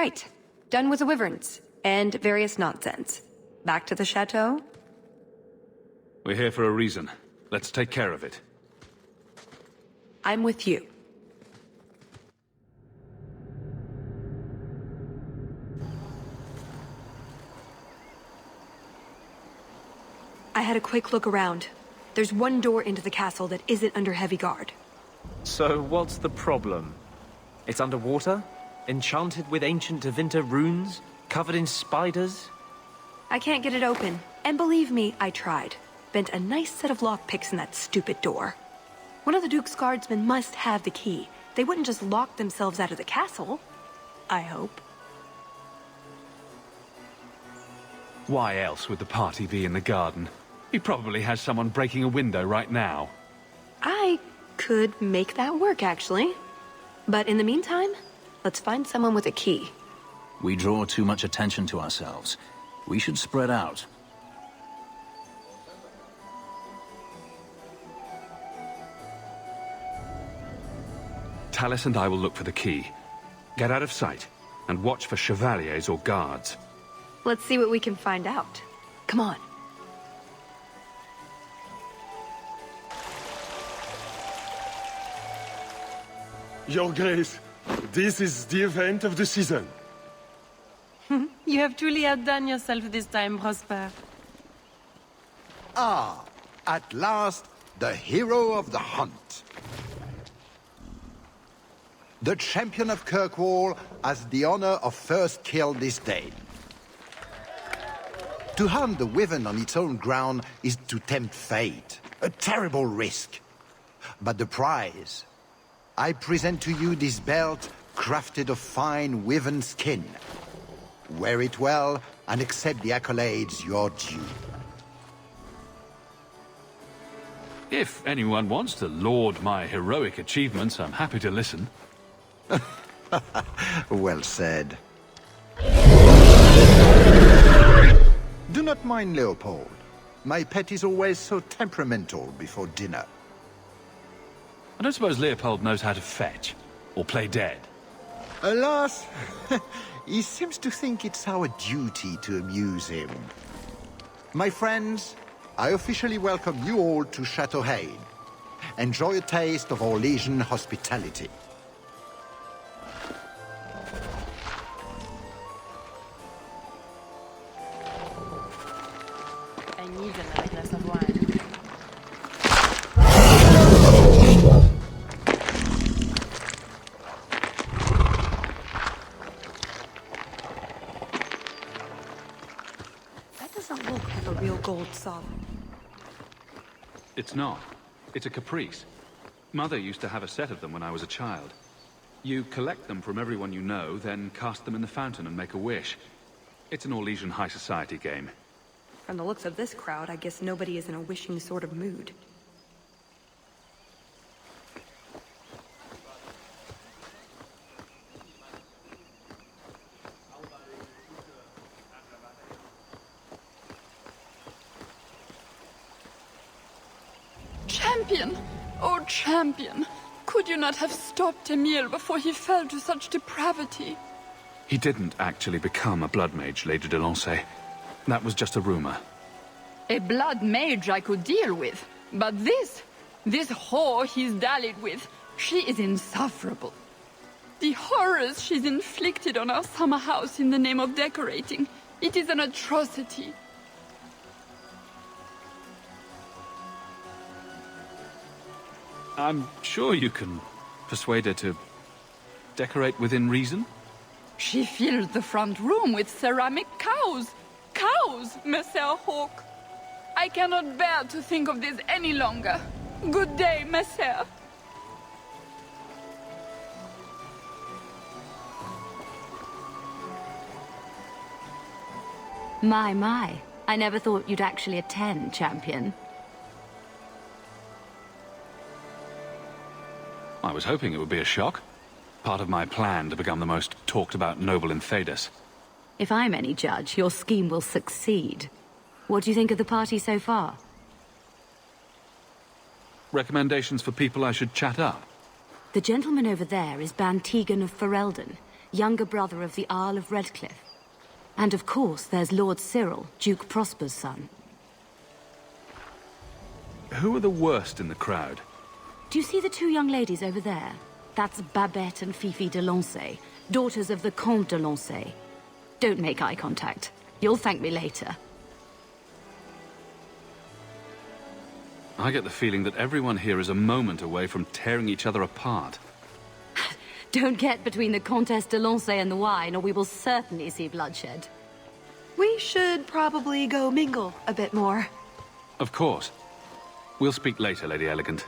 Right. Done with the wyverns. And various nonsense. Back to the chateau? We're here for a reason. Let's take care of it. I'm with you. I had a quick look around. There's one door into the castle that isn't under heavy guard. So what's the problem? It's underwater? Enchanted with ancient Tevinter runes? Covered in spiders? I can't get it open. And believe me, I tried. Bent a nice set of lockpicks in that stupid door. One of the Duke's guardsmen must have the key. They wouldn't just lock themselves out of the castle. I hope. Why else would the party be in the garden? He probably has someone breaking a window right now. I could make that work, actually. But in the meantime, let's find someone with a key. We draw too much attention to ourselves. We should spread out. Tallis and I will look for the key. Get out of sight, and watch for chevaliers or guards. Let's see what we can find out. Come on. Your Grace, this is the event of the season. You have truly outdone yourself this time, Prosper. Ah, at last, the hero of the hunt. The champion of Kirkwall has the honor of first kill this day. To hunt the wyvern on its own ground is to tempt fate, a terrible risk. But the prize, I present to you this belt crafted of fine wyvern skin. Wear it well and accept the accolades you're due. If anyone wants to laud my heroic achievements, I'm happy to listen. Well said. Do not mind Leopold. My pet is always so temperamental before dinner. I don't suppose Leopold knows how to fetch, or play dead. Alas, he seems to think it's our duty to amuse him. My friends, I officially welcome you all to Chateau Hain. Enjoy a taste of Orlesian hospitality. I need a nice glass of wine. That doesn't look like a real gold sovereign. It's not. It's a caprice. Mother used to have a set of them when I was a child. You collect them from everyone you know, then cast them in the fountain and make a wish. It's an Orlesian high society game. From the looks of this crowd, I guess nobody is in a wishing sort of mood. Champion! Oh, champion! Could you not have stopped Emile before he fell to such depravity? He didn't actually become a blood mage, Lady de Lancey. That was just a rumor. A blood mage I could deal with, but this whore he's dallied with, she is insufferable. The horrors she's inflicted on our summer house in the name of decorating, it is an atrocity. I'm sure you can persuade her to decorate within reason. She filled the front room with ceramic cows. Cows, Messer Hawk. I cannot bear to think of this any longer. Good day, Messer. My. I never thought you'd actually attend, champion. I was hoping it would be a shock. Part of my plan to become the most talked-about noble in Thedas. If I'm any judge, your scheme will succeed. What do you think of the party so far? Recommendations for people I should chat up? The gentleman over there is Bantegan of Ferelden. younger brother of the Earl of Redcliffe. And of course, there's Lord Cyril, Duke Prosper's son. Who are the worst in the crowd? Do you see the two young ladies over there? That's Babette and Fifi de Lancey, daughters of the Comte de Lancey. Don't make eye contact. You'll thank me later. I get the feeling that everyone here is a moment away from tearing each other apart. Don't get between the Comtesse de Lancey and the wine, or we will certainly see bloodshed. We should probably go mingle a bit more. Of course. We'll speak later, Lady Elegant.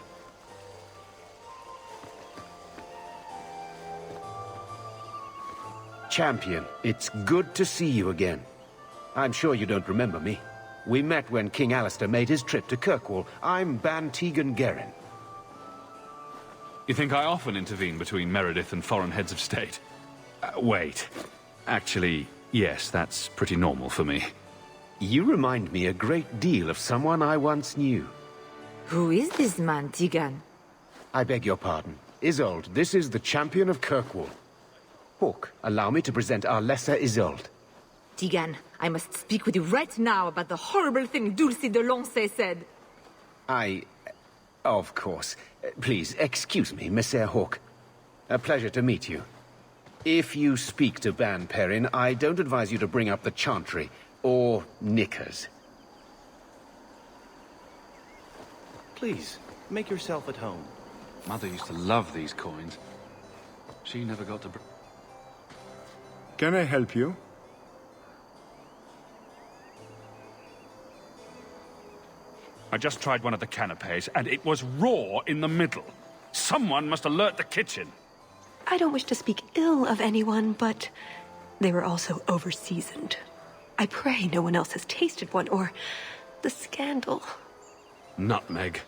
Champion, it's good to see you again. I'm sure you don't remember me. We met when King Alistair made his trip to Kirkwall. I'm Ban Tegan Gerin. You think I often intervene between Meredith and foreign heads of state? Wait. Actually, yes, that's pretty normal for me. You remind me a great deal of someone I once knew. Who is this man, Tegan? I beg your pardon. Isolde, this is the champion of Kirkwall. Hawke, allow me to present our lesser Isolde. Tegan, I must speak with you right now about the horrible thing Dulcie de Lancey said. Of course. Please, excuse me, Messer Hawke. A pleasure to meet you. If you speak to Ban Perrin, I don't advise you to bring up the Chantry, or knickers. Please, make yourself at home. Mother used to love these coins. She never got to... Can I help you? I just tried one of the canapes, and it was raw in the middle. Someone must alert the kitchen. I don't wish to speak ill of anyone, but they were also over-seasoned. I pray no one else has tasted one, or the scandal. Nutmeg.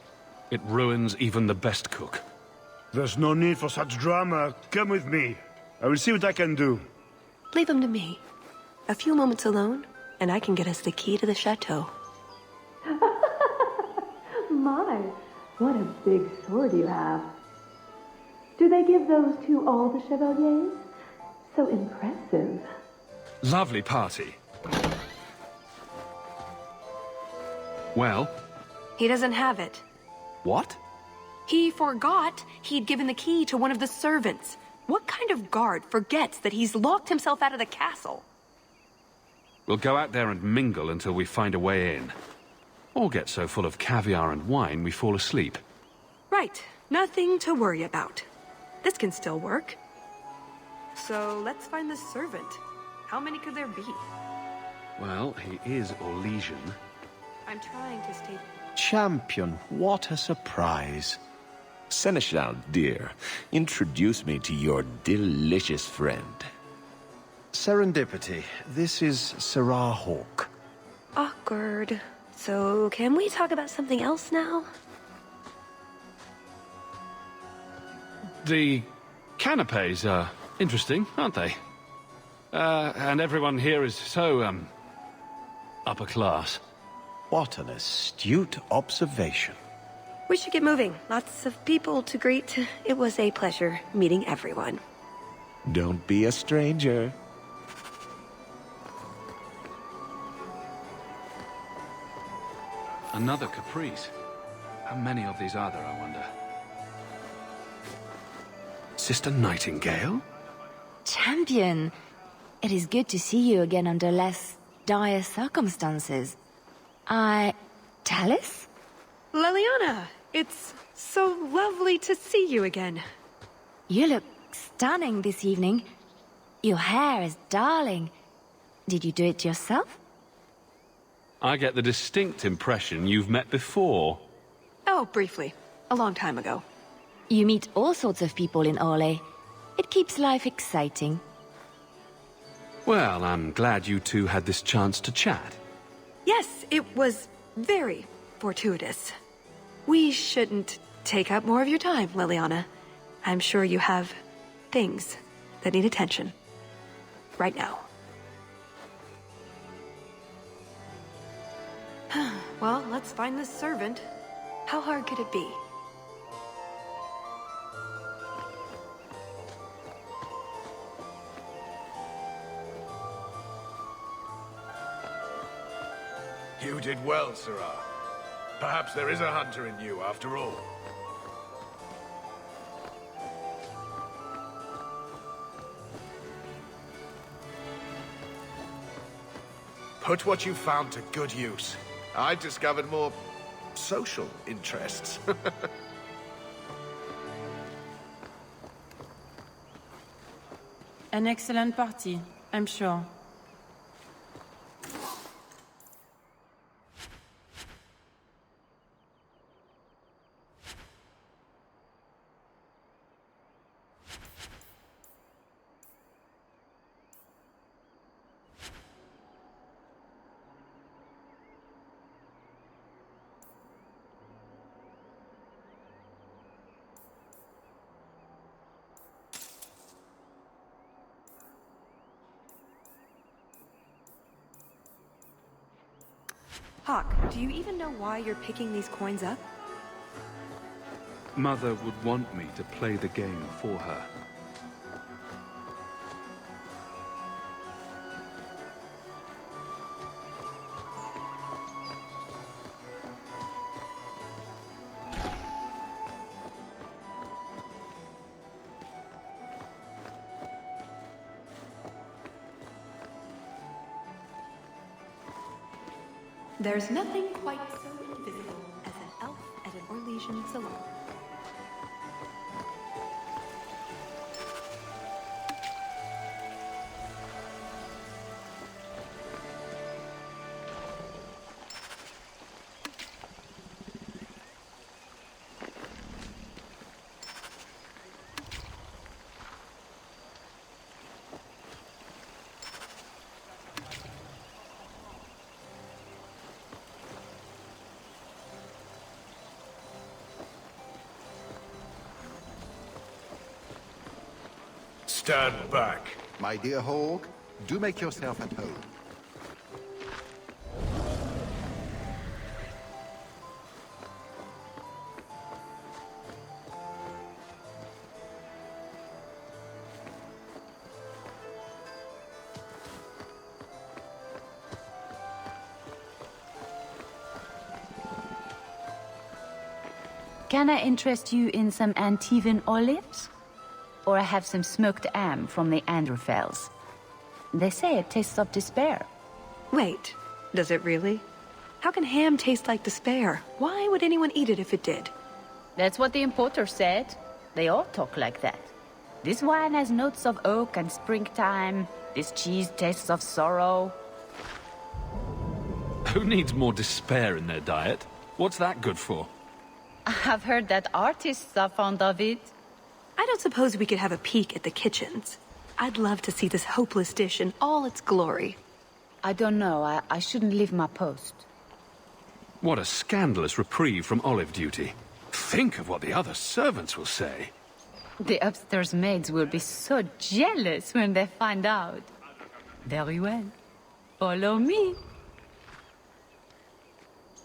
It ruins even the best cook. There's no need for such drama. Come with me. I will see what I can do. Leave him to me. A few moments alone, and I can get us the key to the chateau. My, what a big sword you have. Do they give those to all the chevaliers? So impressive. Lovely party. Well? He doesn't have it. What? He forgot he'd given the key to one of the servants. What kind of guard forgets that he's locked himself out of the castle? We'll go out there and mingle until we find a way in. Or get so full of caviar and wine we fall asleep. Right. Nothing to worry about. This can still work. So let's find the servant. How many could there be? Well, he is Orlesian. I'm trying to stay... Champion, what a surprise. Seneschal, dear, introduce me to your delicious friend. Serendipity, this is Sirrah Hawke. Awkward. So, can we talk about something else now? The canapes are interesting, aren't they? And everyone here is so, upper class. What an astute observation. We should get moving. Lots of people to greet. It was a pleasure meeting everyone. Don't be a stranger. Another caprice. How many of these are there, I wonder? Sister Nightingale? Champion, it is good to see you again under less dire circumstances. Tallis? Leliana, it's so lovely to see you again. You look stunning this evening. Your hair is darling. Did you do it yourself? I get the distinct impression you've met before. Oh, briefly. A long time ago. You meet all sorts of people in Orlais. It keeps life exciting. Well, I'm glad you two had this chance to chat. Yes, it was very fortuitous. We shouldn't take up more of your time, Leliana. I'm sure you have things that need attention. Right now. Well, let's find this servant. How hard could it be? You did well, Sirrah. Perhaps there is a hunter in you, after all. Put what you found to good use. I discovered more social interests. An excellent party, I'm sure. Hawk, do you even know why you're picking these coins up? Mother would want me to play the game for her. There's nothing quite so invisible as an elf at an Orlesian salon. Stand back. My dear Hawk, do make yourself at home. Can I interest you in some Antivan olives? Or I have some smoked ham from the Androfels. They say it tastes of despair. Wait, does it really? How can ham taste like despair? Why would anyone eat it if it did? That's what the importer said. They all talk like that. This wine has notes of oak and springtime. This cheese tastes of sorrow. Who needs more despair in their diet? What's that good for? I've heard that artists are fond of it. I don't suppose we could have a peek at the kitchens. I'd love to see this hopeless dish in all its glory. I don't know. I shouldn't leave my post. What a scandalous reprieve from olive duty. Think of what the other servants will say. The upstairs maids will be so jealous when they find out. Very well. Follow me.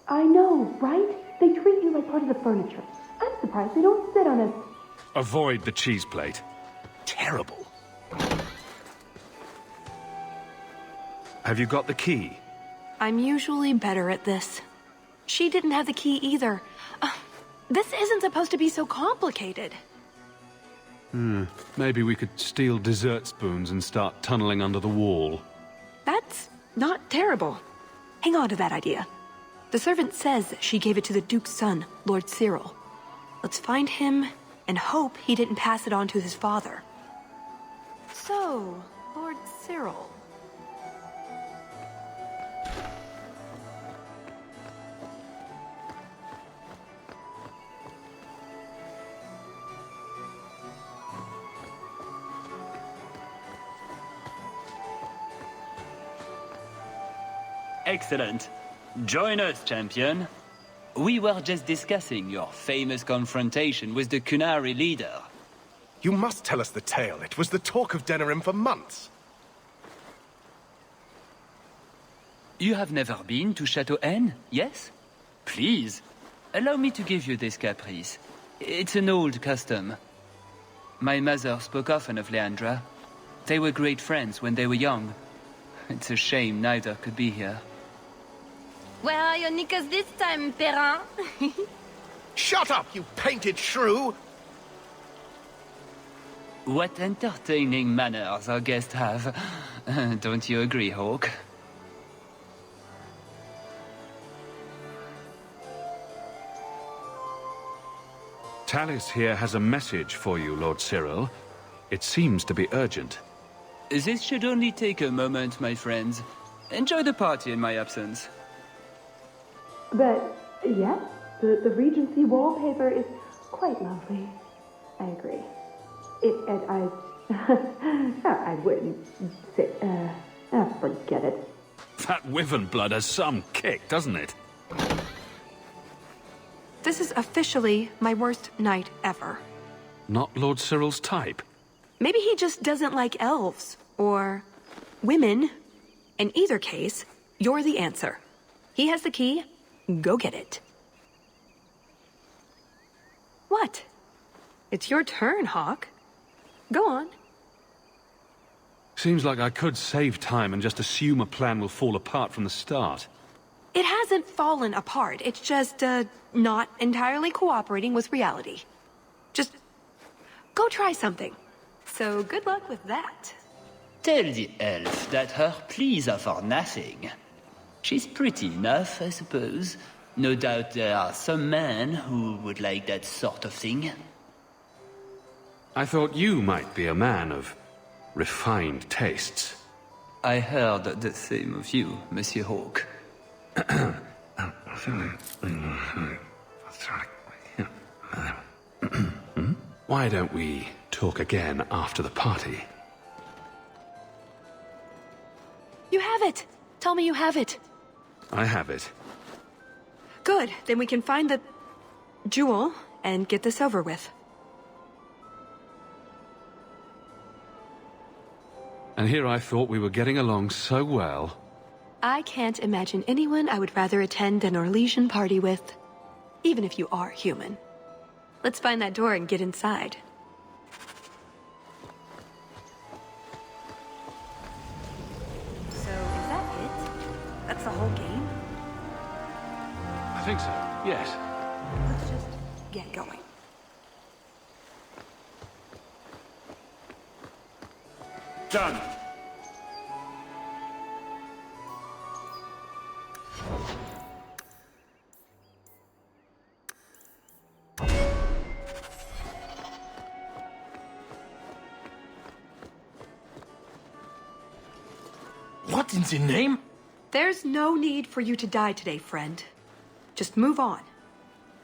I know, right? They treat you like part of the furniture. I'm surprised they don't sit on us. Avoid the cheese plate. Terrible. Have you got the key? I'm usually better at this. She didn't have the key either. This isn't supposed to be so complicated. Maybe we could steal dessert spoons and start tunneling under the wall. That's not terrible. Hang on to that idea. The servant says she gave it to the Duke's son, Lord Cyril. Let's find him and hope he didn't pass it on to his father. So, Lord Cyril. Excellent. Join us, champion. We were just discussing your famous confrontation with the Qunari leader. You must tell us the tale. It was the talk of Denerim for months. You have never been to Chateau N, yes? Please, allow me to give you this caprice. It's an old custom. My mother spoke often of Leandra. They were great friends when they were young. It's a shame neither could be here. Where are your knickers this time, Perrin? Shut up, you painted shrew! What entertaining manners our guests have. Don't you agree, Hawk? Talis here has a message for you, Lord Cyril. It seems to be urgent. This should only take a moment, my friends. Enjoy the party in my absence. But, yes, the Regency wallpaper is quite lovely. I agree. I wouldn't say, forget it. That wyvern blood has some kick, doesn't it? This is officially my worst night ever. Not Lord Cyril's type. Maybe he just doesn't like elves, or women. In either case, you're the answer. He has the key. Go get it. What? It's your turn, Hawk. Go on. Seems like I could save time and just assume a plan will fall apart from the start. It hasn't fallen apart. It's just, not entirely cooperating with reality. Just go try something. So good luck with that. Tell the elf that her pleas are for nothing. She's pretty enough, I suppose. No doubt there are some men who would like that sort of thing. I thought you might be a man of refined tastes. I heard the same of you, Monsieur Hawk. Why don't we talk again after the party? You have it! Tell me you have it. I have it. Good, then we can find the jewel and get this over with. And here I thought we were getting along so well. I can't imagine anyone I would rather attend an Orlesian party with, even if you are human. Let's find that door and get inside. So, is that it? That's the whole game? I think so, yes. Let's just get going. Done. What in the name? There's no need for you to die today, friend. Just move on.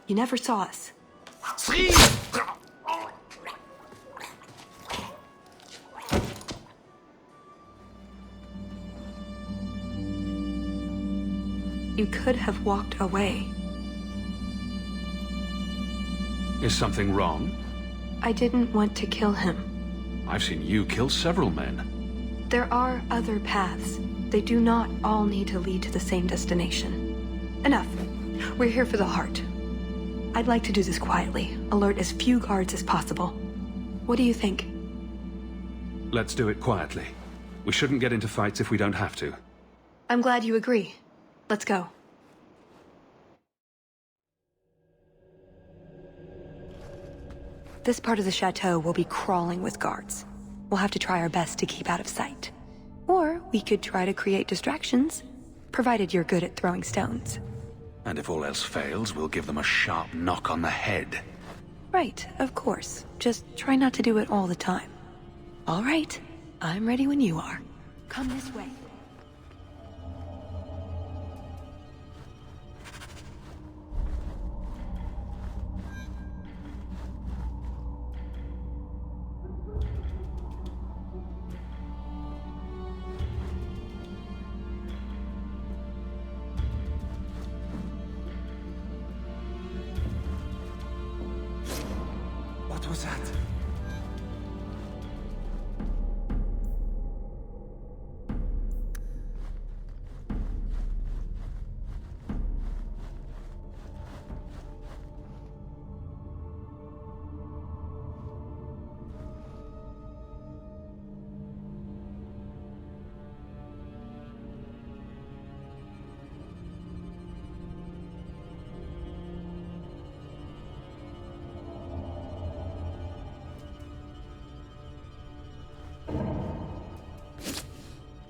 You never saw us. You could have walked away. Is something wrong? I didn't want to kill him. I've seen you kill several men. There are other paths. They do not all need to lead to the same destination. Enough. We're here for the heart. I'd like to do this quietly, alert as few guards as possible. What do you think? Let's do it quietly. We shouldn't get into fights if we don't have to. I'm glad you agree. Let's go. This part of the chateau will be crawling with guards. We'll have to try our best to keep out of sight. Or we could try to create distractions, provided you're good at throwing stones. And if all else fails, we'll give them a sharp knock on the head. Right, of course. Just try not to do it all the time. All right, I'm ready when you are. Come this way. What was that?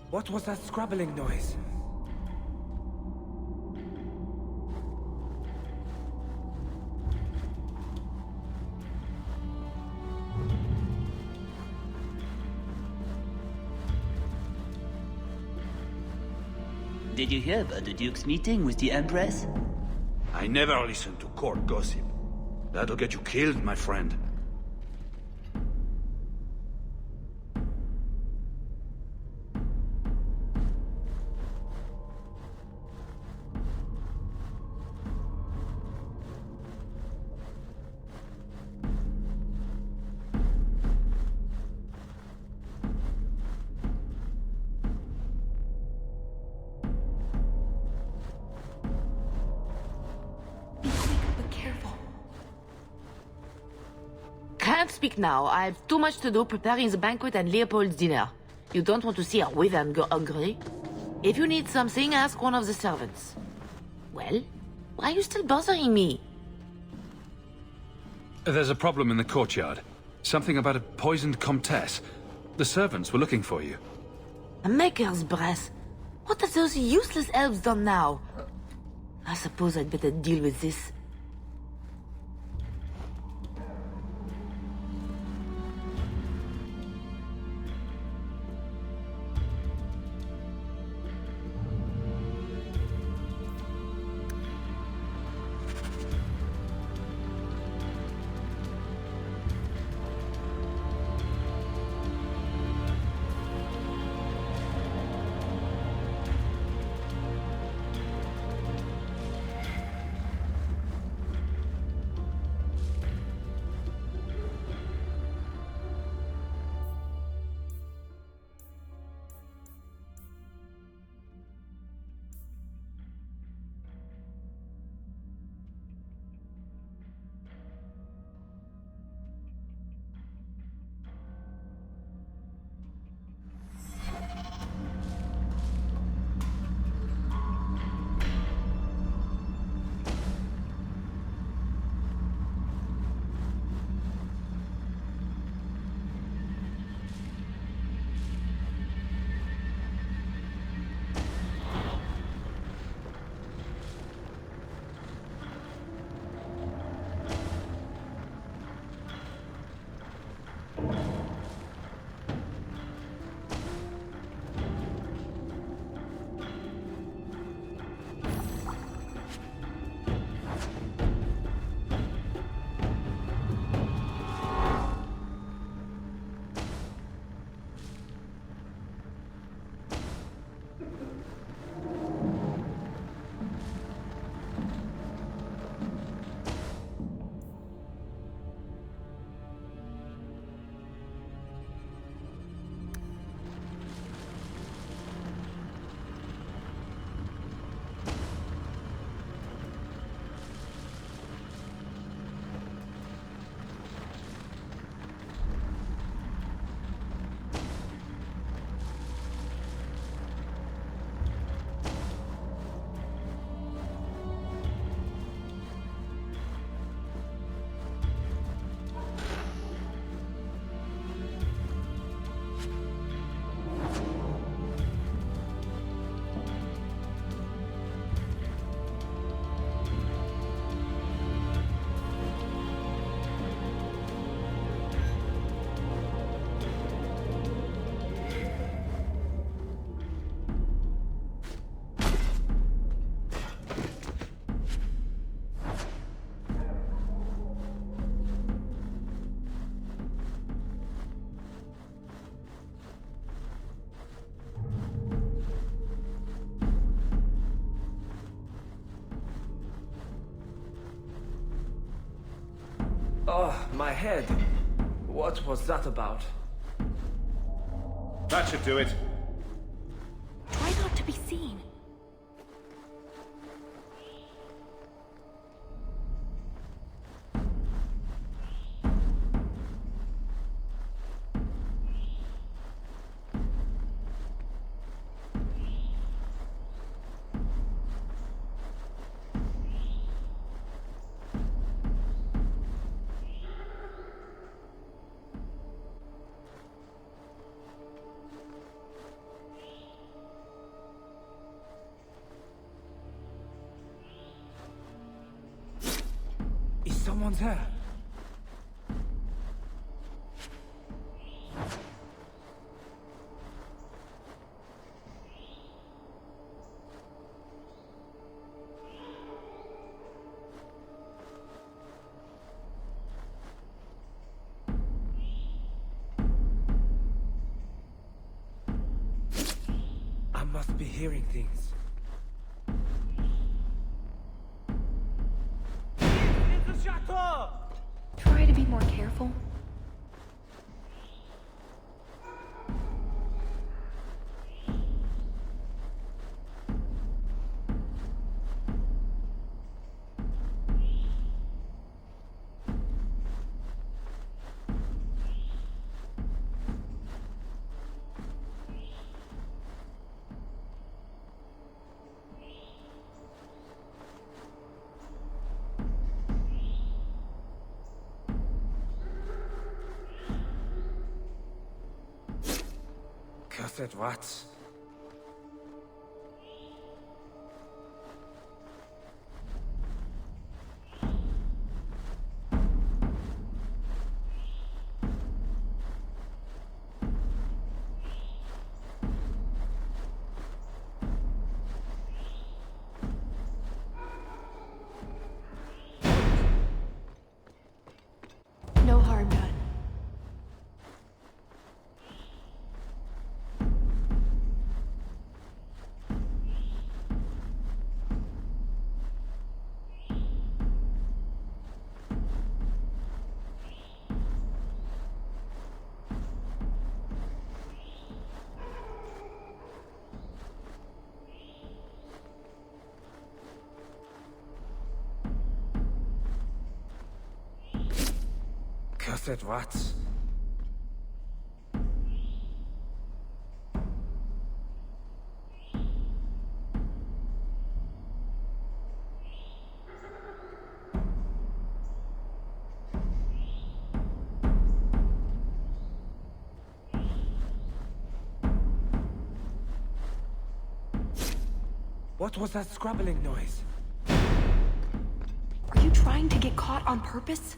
What was that scrabbling noise? Did you hear about the Duke's meeting with the Empress? I never listen to court gossip. That'll get you killed, my friend. Can't speak now. I've too much to do preparing the banquet and Leopold's dinner. You don't want to see her wither and go hungry. If you need something, ask one of the servants. Well, why are you still bothering me? There's a problem in the courtyard. Something about a poisoned comtesse. The servants were looking for you. A maker's breath. What have those useless elves done now? I suppose I'd better deal with this. Oh, my head. What was that about? That should do it. Try not to be seen. Someone's here. I must be hearing things. It's the chateau! Try to be more careful. Cursed rats. No harm done. Cursed rats. What was that scrabbling noise? Are you trying to get caught on purpose?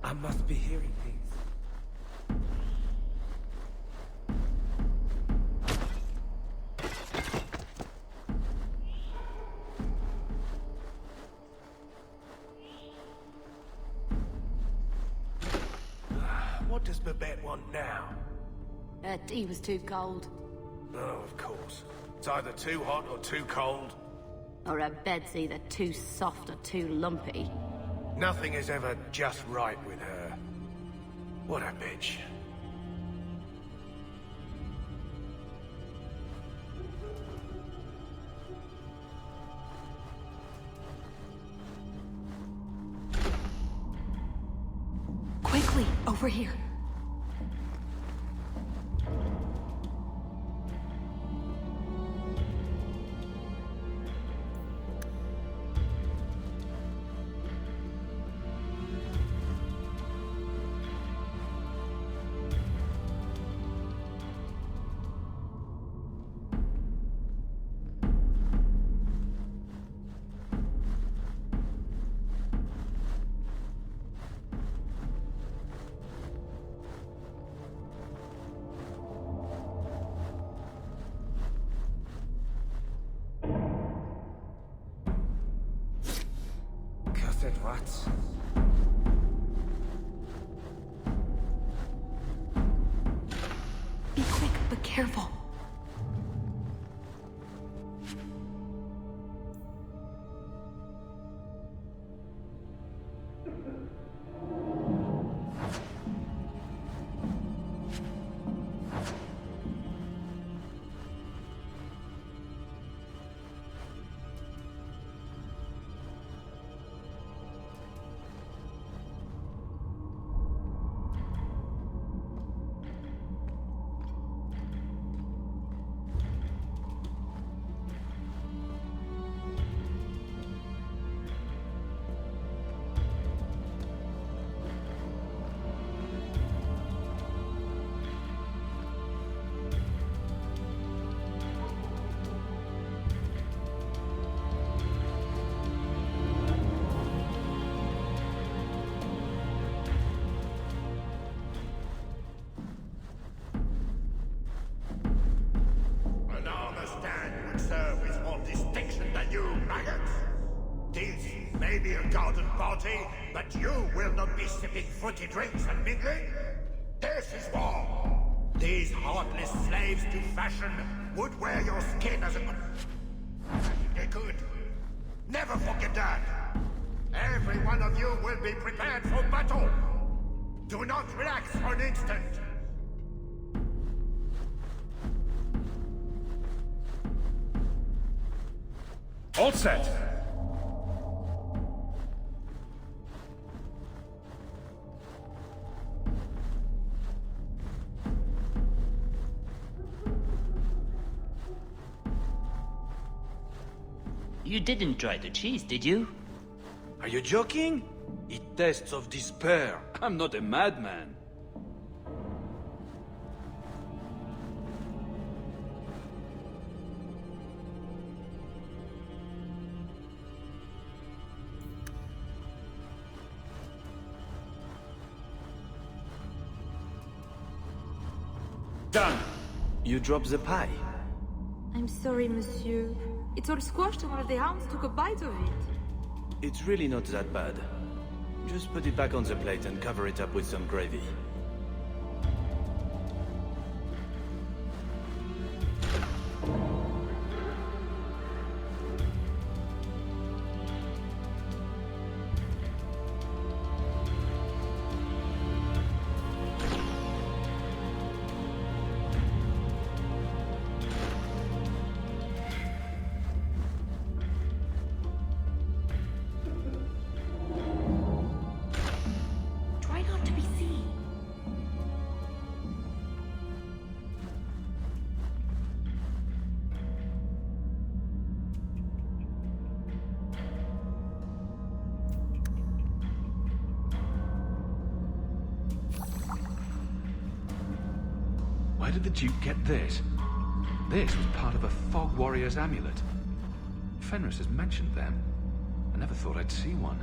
I must be hearing things. What does Babette want now? Her tea was too cold. Oh, of course. It's either too hot or too cold. Or her bed's either too soft or too lumpy. Nothing is ever just right with her. What a bitch. Quickly, over here. Cursed rats. Be quick, but careful. Maybe a garden party, but you will not be sipping fruity drinks and mingling. This is war. These heartless slaves to fashion would wear your skin as a... They could. Never forget that. Every one of you will be prepared for battle. Do not relax for an instant. All set. You didn't try the cheese, did you? Are you joking? It tastes of despair. I'm not a madman. Done. You dropped the pie. I'm sorry, monsieur. It's all squashed and one of the hounds took a bite of it. It's really not that bad. Just put it back on the plate and cover it up with some gravy. Where did the Duke get this? This was part of a Fog Warrior's amulet. Fenris has mentioned them. I never thought I'd see one.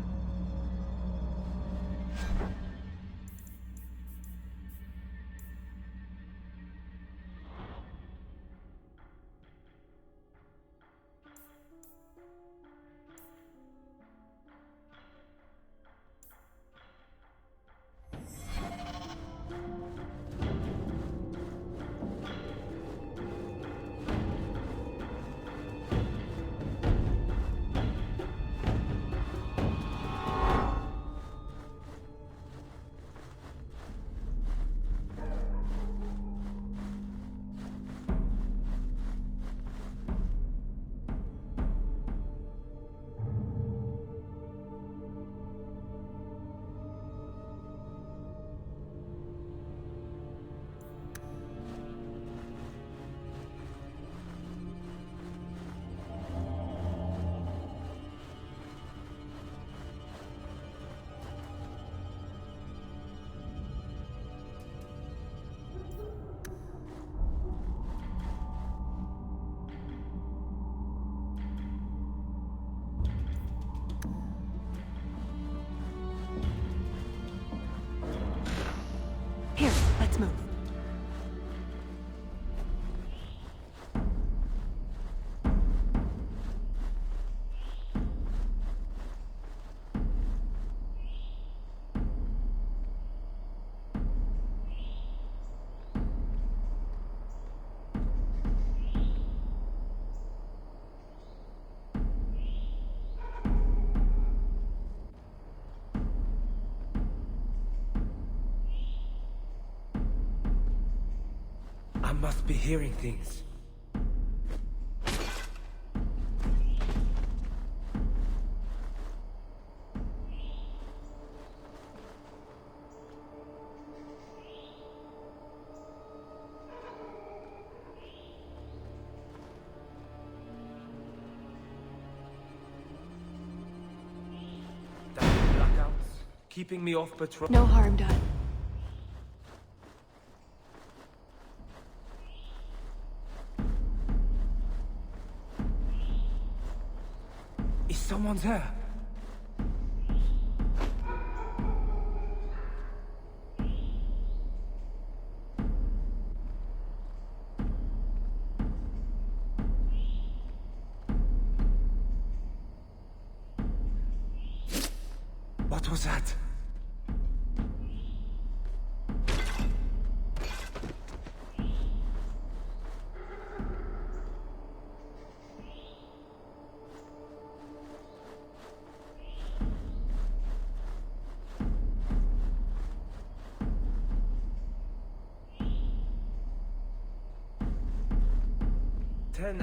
must be hearing things. Keeping me off patrol. No harm done. Is someone there? What was that?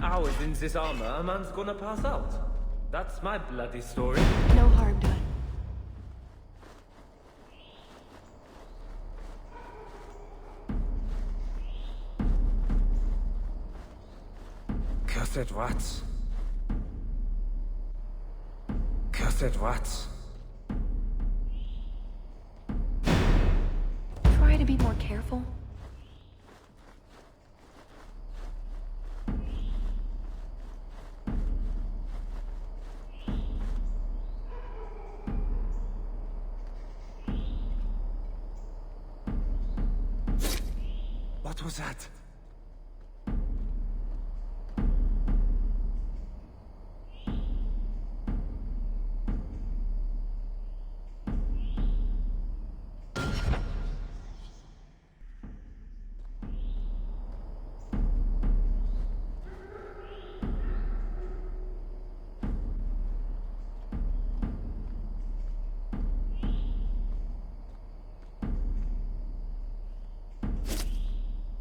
Hours in this armor, a man's gonna pass out. That's my bloody story. No harm done. Cursed rats. Cursed rats. Try to be more careful. What was that?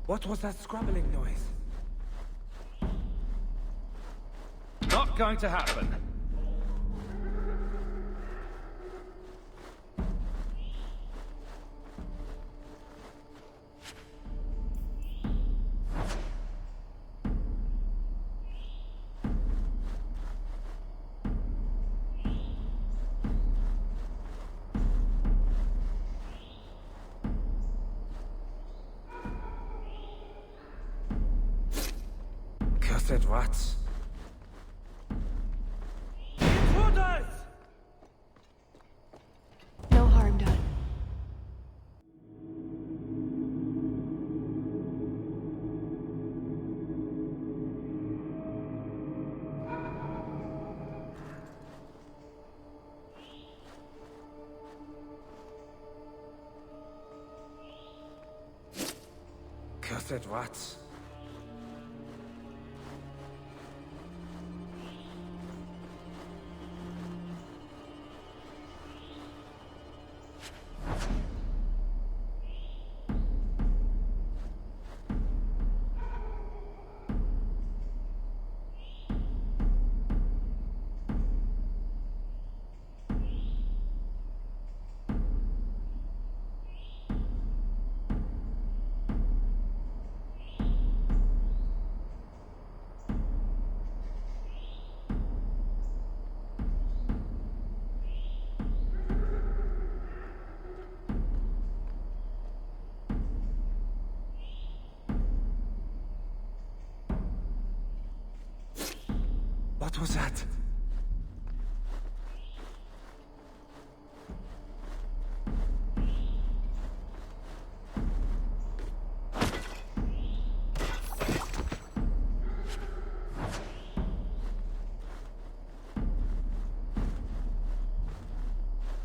What was that scrabbling noise? Not going to happen. Cursed rats. Intruders! No harm done. Cursed rats. What was that?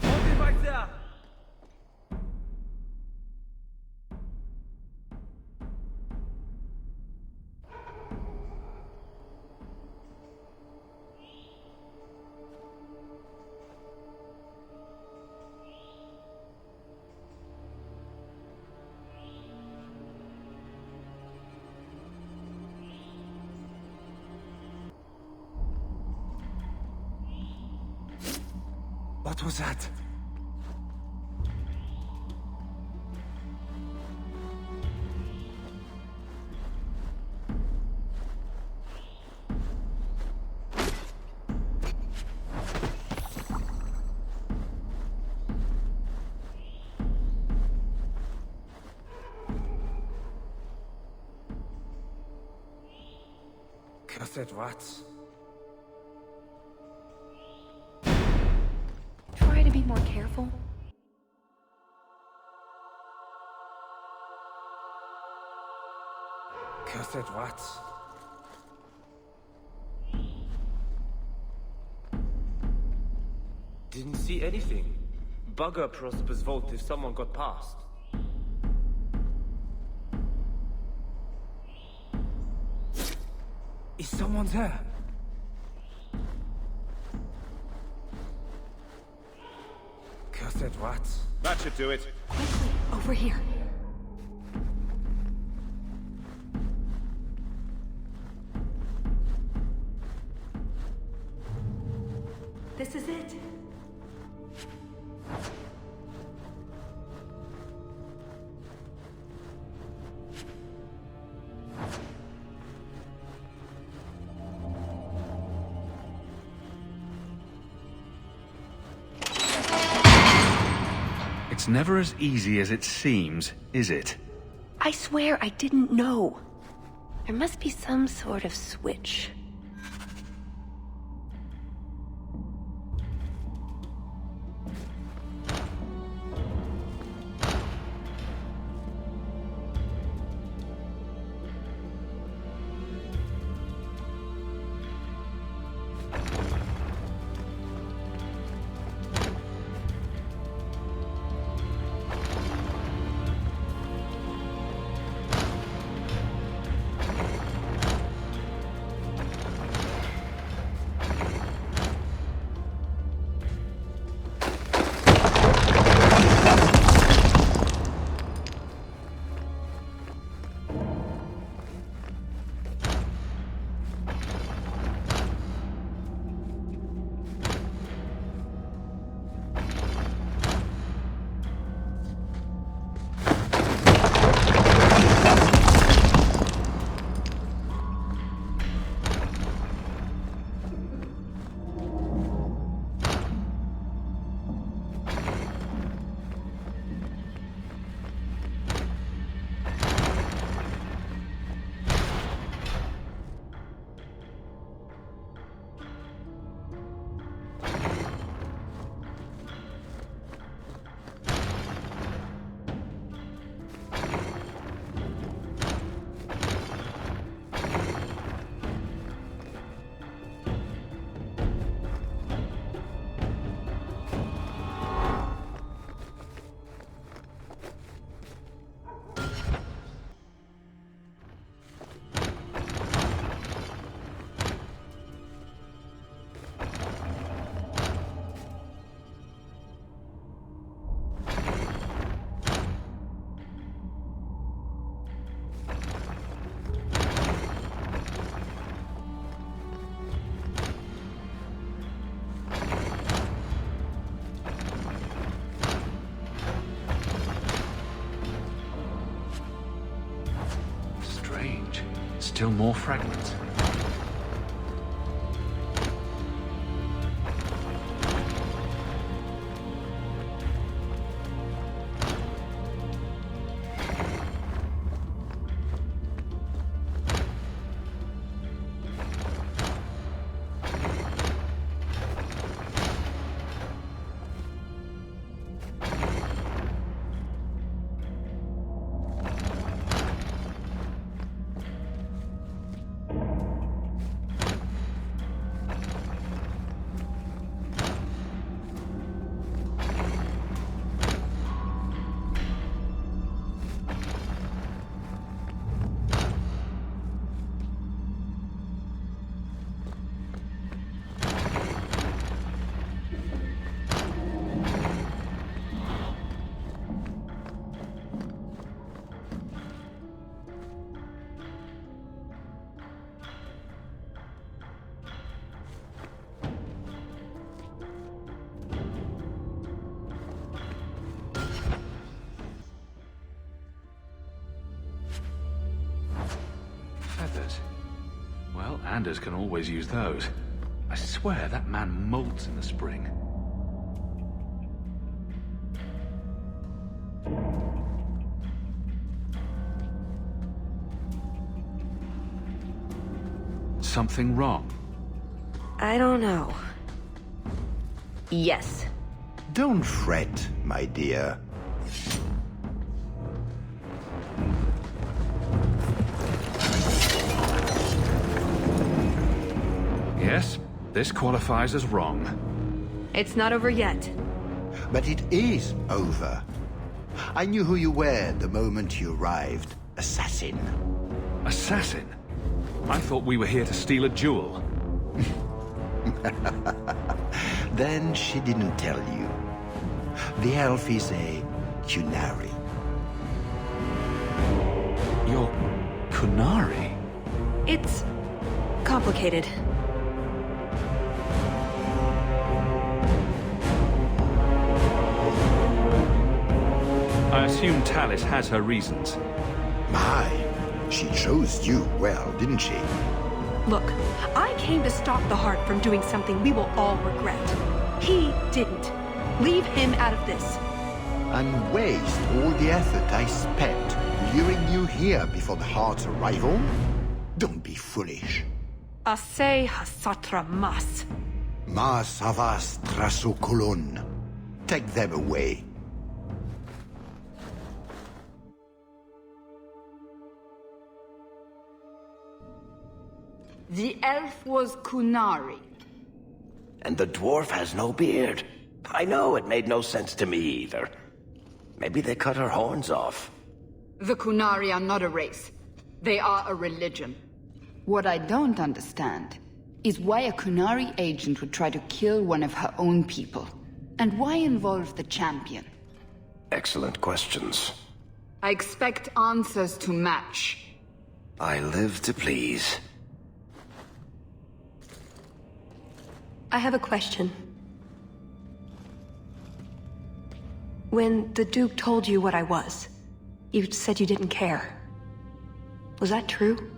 Hold it right there! What was that? Cursed rats. Try to be more careful. Cursed rats. Didn't see anything. Bugger Prosper's vault if someone got past. Is someone there? Cursed rats. That should do it. Quickly, over here. This is it. It's never as easy as it seems, is it? I swear I didn't know. There must be some sort of switch. Still more fragments. Commanders can always use those. I swear that man molts in the spring. Something wrong? I don't know. Yes. Don't fret, my dear. Yes, this qualifies as wrong. It's not over yet. But it is over. I knew who you were the moment you arrived. Assassin. Assassin? I thought we were here to steal a jewel. Then she didn't tell you. The elf is a Qunari. You're Qunari? It's complicated. I assume Talis has her reasons. My, she chose you well, didn't she? Look, I came to stop the Heart from doing something we will all regret. He didn't. Leave him out of this. And waste all the effort I spent luring you here before the Heart's arrival? Don't be foolish. Ase hasatra mas. Mas havas trasokolon. Take them away. The elf was Qunari. And the dwarf has no beard. I know, it made no sense to me either. Maybe they cut her horns off. The Qunari are not a race. They are a religion. What I don't understand is why a Qunari agent would try to kill one of her own people. And why involve the champion? Excellent questions. I expect answers to match. I live to please. I have a question. When the Duke told you what I was, you said you didn't care. Was that true?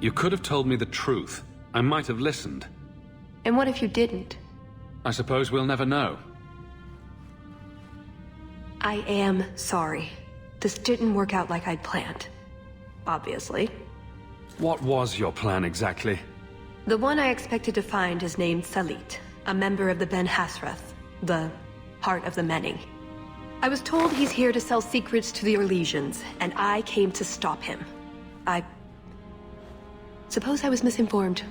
You could have told me the truth. I might have listened. And what if you didn't? I suppose we'll never know. I am sorry. This didn't work out like I'd planned. Obviously. What was your plan exactly? The one I expected to find is named Salit, a member of the Ben Hasrath, the Heart of the Many. I was told he's here to sell secrets to the Orlesians, and I came to stop him. I suppose I was misinformed.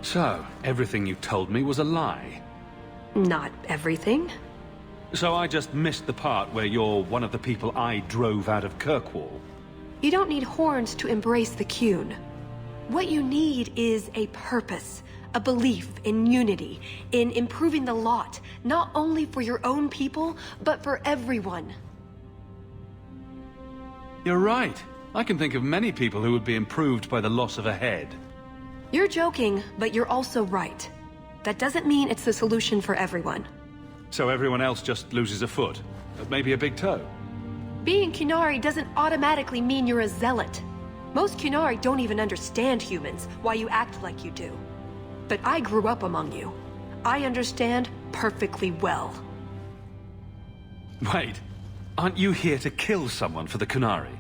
So, everything you told me was a lie? Not everything. So I just missed the part where you're one of the people I drove out of Kirkwall? You don't need horns to embrace the Qun. What you need is a purpose, a belief in unity, in improving the lot, not only for your own people, but for everyone. You're right. I can think of many people who would be improved by the loss of a head. You're joking, but you're also right. That doesn't mean it's the solution for everyone. So everyone else just loses a foot, maybe a big toe. Being Qunari doesn't automatically mean you're a zealot. Most Qunari don't even understand humans, why you act like you do. But I grew up among you. I understand perfectly well. Wait, aren't you here to kill someone for the Qunari?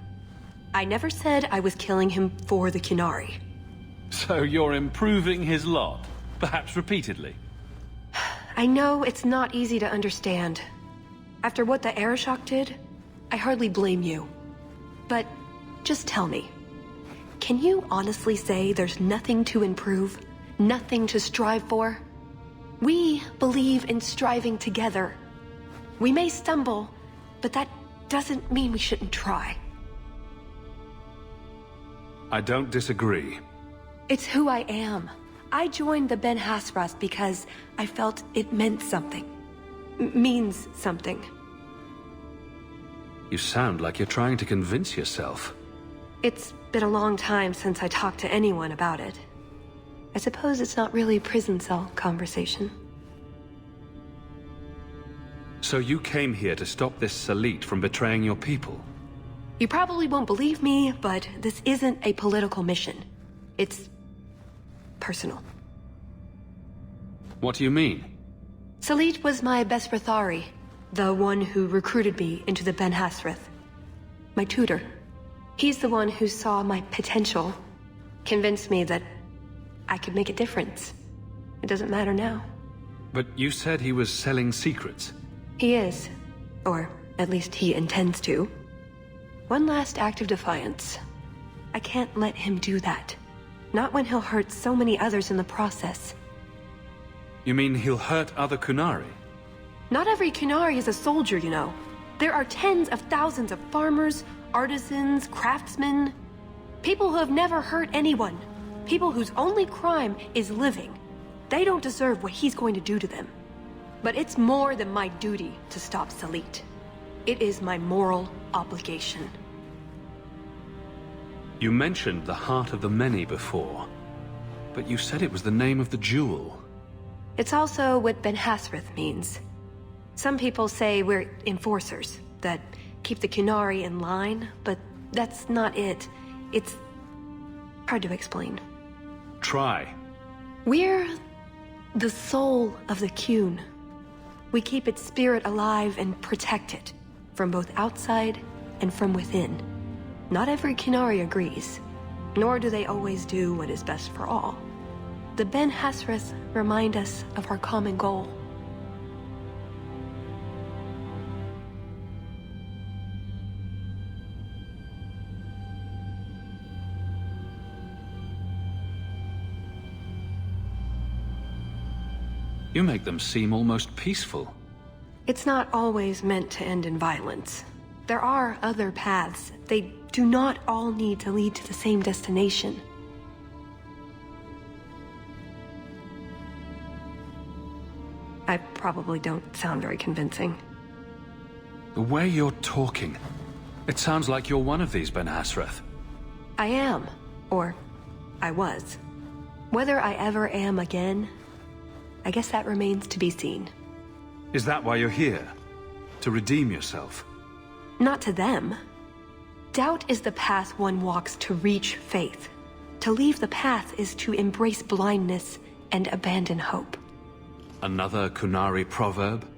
I never said I was killing him for the Qunari. So you're improving his lot, perhaps repeatedly? I know it's not easy to understand. After what the Arishok did, I hardly blame you. But just tell me, can you honestly say there's nothing to improve? Nothing to strive for? We believe in striving together. We may stumble, but that doesn't mean we shouldn't try. I don't disagree. It's who I am. I joined the Ben Hasrath because I felt it meant something. Means something. You sound like you're trying to convince yourself. It's been a long time since I talked to anyone about it. I suppose it's not really a prison cell conversation. So you came here to stop this Salit from betraying your people? You probably won't believe me, but this isn't a political mission. It's personal. What do you mean? Salit was my Besrathari, the one who recruited me into the Ben Hassrath. My tutor. He's the one who saw my potential, convinced me that I could make a difference. It doesn't matter now. But you said he was selling secrets. He is. Or at least he intends to. One last act of defiance. I can't let him do that. Not when he'll hurt so many others in the process. You mean he'll hurt other Qunari? Not every Qunari is a soldier, you know. There are tens of thousands of farmers, artisans, craftsmen. People who have never hurt anyone. People whose only crime is living. They don't deserve what he's going to do to them. But it's more than my duty to stop Salit. It is my moral obligation. You mentioned the Heart of the Many before, but you said it was the name of the jewel. It's also what Ben Hassrath means. Some people say we're enforcers, that keep the Qunari in line, but that's not it. It's hard to explain. Try. We're the soul of the Qun. We keep its spirit alive and protect it, from both outside and from within. Not every Qunari agrees, nor do they always do what is best for all. The Ben Hassrath remind us of our common goal. You make them seem almost peaceful. It's not always meant to end in violence. There are other paths. They do not all need to lead to the same destination. I probably don't sound very convincing. The way you're talking, it sounds like you're one of these Ben Hassrath. I am. Or I was. Whether I ever am again, I guess that remains to be seen. Is that why you're here? To redeem yourself? Not to them. Doubt is the path one walks to reach faith. To leave the path is to embrace blindness and abandon hope. Another Qunari proverb?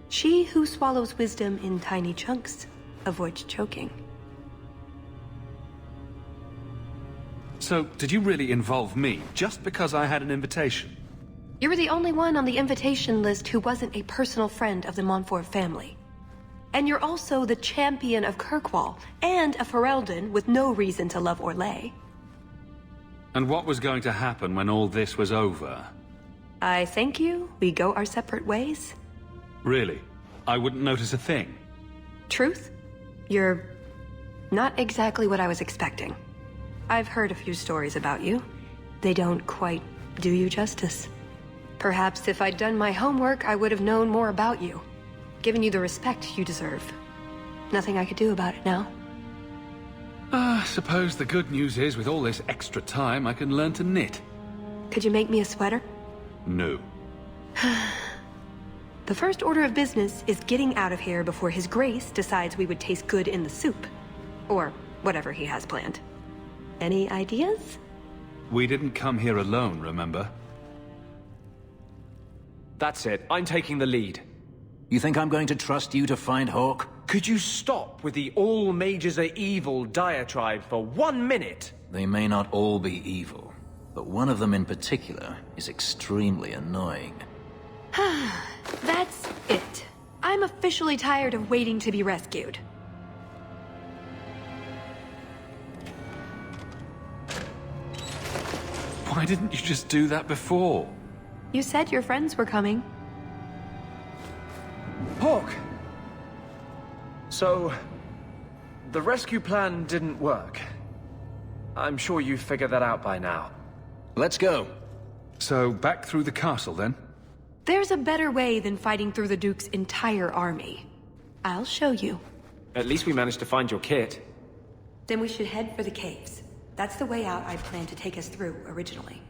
She who swallows wisdom in tiny chunks avoids choking. So, did you really involve me just because I had an invitation? You were the only one on the invitation list who wasn't a personal friend of the Montfort family. And you're also the champion of Kirkwall, and a Ferelden with no reason to love Orlais. And what was going to happen when all this was over? I thank you, we go our separate ways. Really? I wouldn't notice a thing? Truth? You're not exactly what I was expecting. I've heard a few stories about you. They don't quite do you justice. Perhaps if I'd done my homework, I would have known more about you. Given you the respect you deserve. Nothing I could do about it now. Suppose the good news is with all this extra time, I can learn to knit. Could you make me a sweater? No. The first order of business is getting out of here before His Grace decides we would taste good in the soup. Or whatever he has planned. Any ideas? We didn't come here alone, remember? That's it. I'm taking the lead. You think I'm going to trust you to find Hawke? Could you stop with the all mages are evil diatribe for 1 minute? They may not all be evil, but one of them in particular is extremely annoying. That's it. I'm officially tired of waiting to be rescued. Why didn't you just do that before? You said your friends were coming. Hawke! So, the rescue plan didn't work. I'm sure you figured that out by now. Let's go. So, back through the castle, then? There's a better way than fighting through the Duke's entire army. I'll show you. At least we managed to find your kit. Then we should head for the caves. That's the way out I planned to take us through originally.